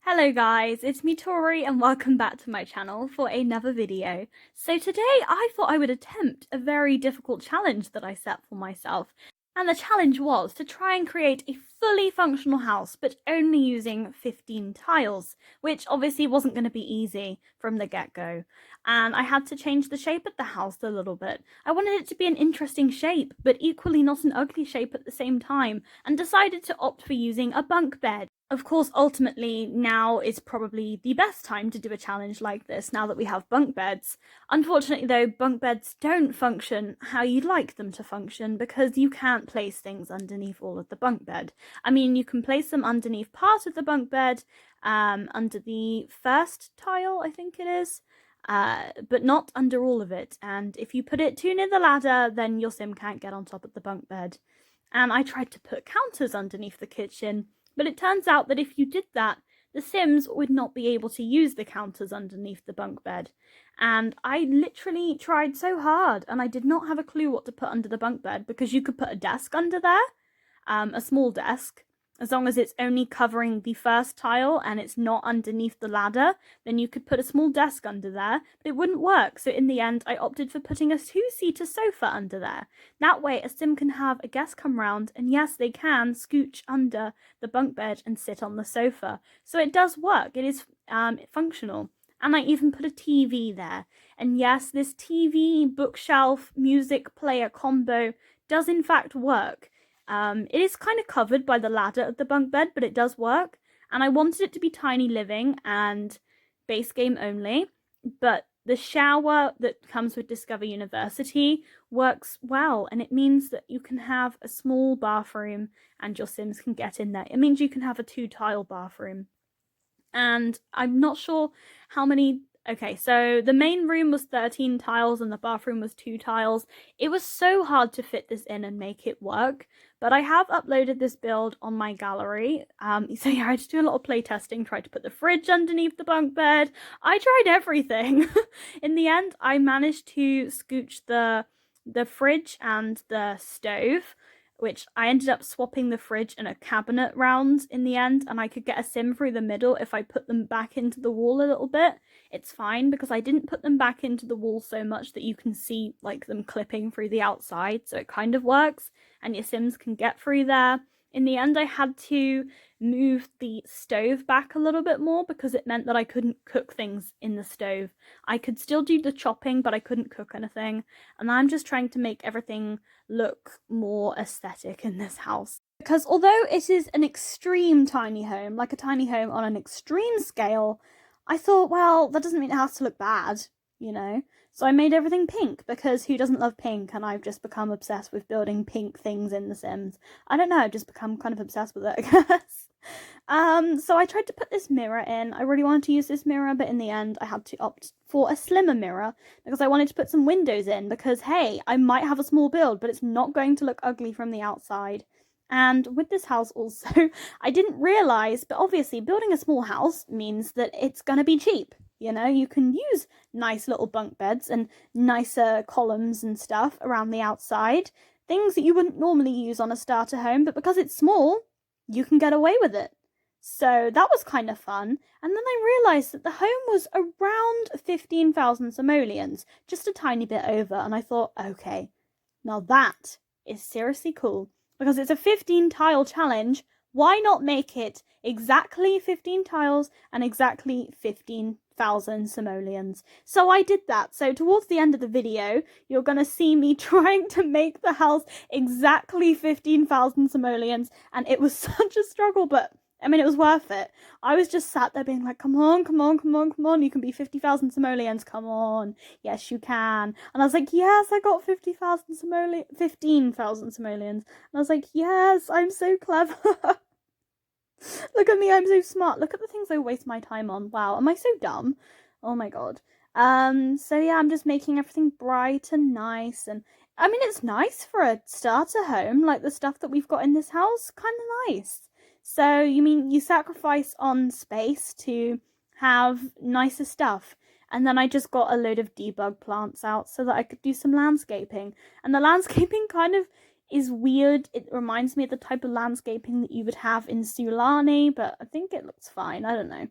Hello guys, it's me Tori and welcome back to my channel for another video. So today I thought I would attempt a very difficult challenge that I set for myself. And the challenge was to try and create a fully functional house but only using 15 tiles, which obviously wasn't going to be easy from the get-go. And I had to change the shape of the house a little bit. I wanted it to be an interesting shape, but equally not an ugly shape at the same time, and decided to opt for using a bunk bed. Of course, ultimately, now is probably the best time to do a challenge like this, now that we have bunk beds. Unfortunately, though, bunk beds don't function how you'd like them to function because you can't place things underneath all of the bunk bed. I mean, you can place them underneath part of the bunk bed, under the first tile, I think it is, but not under all of it. And if you put it too near the ladder, then your sim can't get on top of the bunk bed. And I tried to put counters underneath the kitchen, but it turns out that if you did that, the Sims would not be able to use the counters underneath the bunk bed. And I literally tried so hard, and I did not have a clue what to put under the bunk bed, because you could put a desk under there, a small desk. As long as it's only covering the first tile and it's not underneath the ladder, then you could put a small desk under there, but it wouldn't work. So in the end, I opted for putting a two-seater sofa under there. That way, a sim can have a guest come round, and yes, they can scooch under the bunk bed and sit on the sofa. So it does work. It is functional. And I even put a TV there. And yes, this TV, bookshelf, music player combo does in fact work. It is kind of covered by the ladder of the bunk bed, but it does work. And I wanted it to be tiny living and base game only, but the shower that comes with Discover University works well, and it means that you can have a small bathroom and your Sims can get in there. It means you can have a 2-tile bathroom. And I'm not sure how many. Okay, so the main room was 13 tiles and the bathroom was 2 tiles. It was so hard to fit this in and make it work, but I have uploaded this build on my gallery. So yeah, I had to do a lot of playtesting, tried to put the fridge underneath the bunk bed. I tried everything. In the end, I managed to scooch the fridge and the stove, which I ended up swapping the fridge and a cabinet round in the end, and I could get a sim through the middle if I put them back into the wall a little bit. It's fine because I didn't put them back into the wall so much that you can see like them clipping through the outside, so it kind of works and your sims can get through there. In the end, I had to move the stove back a little bit more because it meant that I couldn't cook things in the stove. I could still do the chopping, but I couldn't cook anything. And I'm just trying to make everything look more aesthetic in this house. Because although it is an extreme tiny home, like a tiny home on an extreme scale, I thought, well, that doesn't mean it has to look bad, you know? So I made everything pink, because who doesn't love pink? And I've just become obsessed with building pink things in The Sims. I don't know, I've just become kind of obsessed with it, I guess. So I tried to put this mirror in. I really wanted to use this mirror, but in the end I had to opt for a slimmer mirror because I wanted to put some windows in, because hey, I might have a small build, but it's not going to look ugly from the outside. And with this house also, I didn't realise, but obviously building a small house means that it's going to be cheap. You know, you can use nice little bunk beds and nicer columns and stuff around the outside. Things that you wouldn't normally use on a starter home, but because it's small, you can get away with it. So that was kind of fun. And then I realised that the home was around 15,000 simoleons, just a tiny bit over. And I thought, okay, now that is seriously cool. Because it's a 15-tile challenge, why not make it exactly 15 tiles and exactly 15,000 simoleons? So I did that. So towards the end of the video, you're going to see me trying to make the house exactly 15,000 simoleons, and it was such a struggle, but I mean, it was worth it. I was just sat there being like, come on, come on, come on, come on. You can be 50,000 simoleons. Come on. Yes, you can. And I was like, yes, I got 15,000 simoleons. And I was like, yes, I'm so clever. Look at me, I'm so smart. Look at the things I waste my time on. Wow, am I so dumb? Oh my god. So yeah, I'm just making everything bright and nice. And I mean, it's nice for a starter home. Like the stuff that we've got in this house, kind of nice. So, you mean you sacrifice on space to have nicer stuff. And then I just got a load of debug plants out so that I could do some landscaping. And the landscaping kind of is weird. It reminds me of the type of landscaping that you would have in Sulani, but I think it looks fine. I don't know.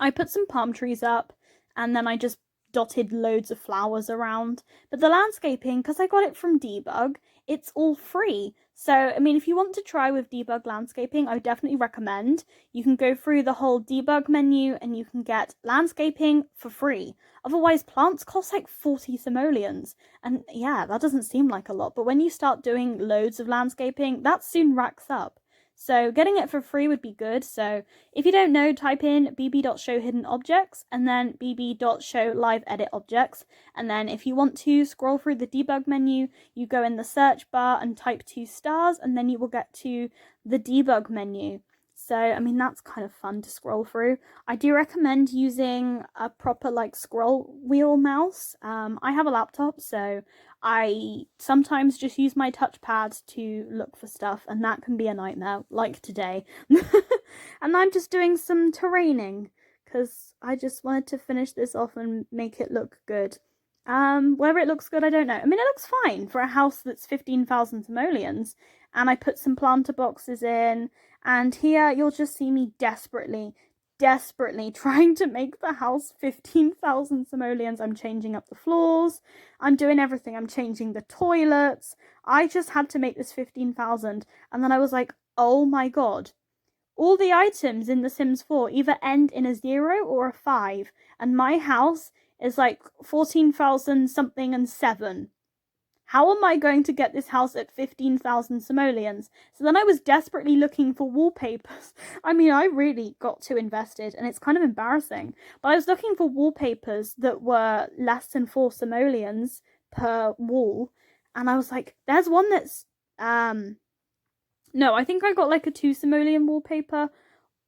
I put some palm trees up and then I just dotted loads of flowers around. But the landscaping, because I got it from Debug, it's all free. So, I mean, if you want to try with Debug landscaping, I would definitely recommend. You can go through the whole Debug menu and you can get landscaping for free. Otherwise, plants cost like 40 simoleons. And yeah, that doesn't seem like a lot. But when you start doing loads of landscaping, that soon racks up. So getting it for free would be good. So if you don't know, type in bb.show hidden objects and then bb.show live edit objects. And then if you want to scroll through the debug menu, you go in the search bar and type 2 stars and then you will get to the debug menu. So, I mean, that's kind of fun to scroll through. I do recommend using a proper like scroll wheel mouse. I have a laptop, so I sometimes just use my touchpad to look for stuff, and that can be a nightmare, like today. And I'm just doing some terraining because I just wanted to finish this off and make it look good. Whether it looks good, I don't know. I mean, it looks fine for a house that's 15,000 simoleons. And I put some planter boxes in, and here you'll just see me desperately trying to make the house 15,000 simoleons. I'm changing up the floors. I'm doing everything. I'm changing the toilets. I just had to make this 15,000. And then I was like, oh my god. All the items in The Sims 4 either end in a 0 or a 5. And my house is like 14,000 something and 7. How am I going to get this house at 15,000 simoleons? So then I was desperately looking for wallpapers. I mean, I really got too invested and it's kind of embarrassing. But I was looking for wallpapers that were less than 4 simoleons per wall. And I was like, there's one that's, no, I think I got like a 2 simoleon wallpaper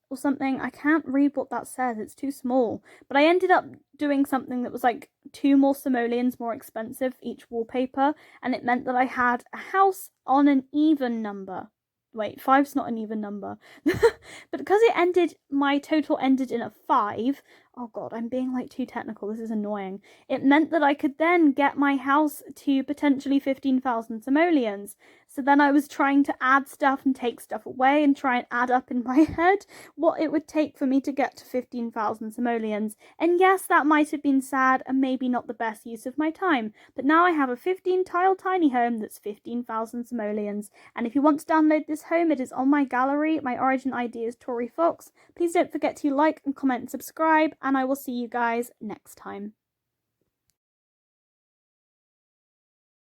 or something. I can't read what that says, it's too small. But I ended up doing something that was like 2 more simoleons more expensive each wallpaper, and it meant that I had a house on an even number. Wait, 5's not an even number. But because it ended, my total ended in a 5. Oh god, I'm being like too technical, this is annoying. It meant that I could then get my house to potentially 15,000 simoleons. So then I was trying to add stuff and take stuff away and try and add up in my head what it would take for me to get to 15,000 simoleons. And yes, that might have been sad and maybe not the best use of my time, but now I have a 15-tile tiny home that's 15,000 simoleons. And if you want to download this home, it is on my gallery. My origin ID is ToriFoxx. Please don't forget to like and comment and subscribe, and I will see you guys next time.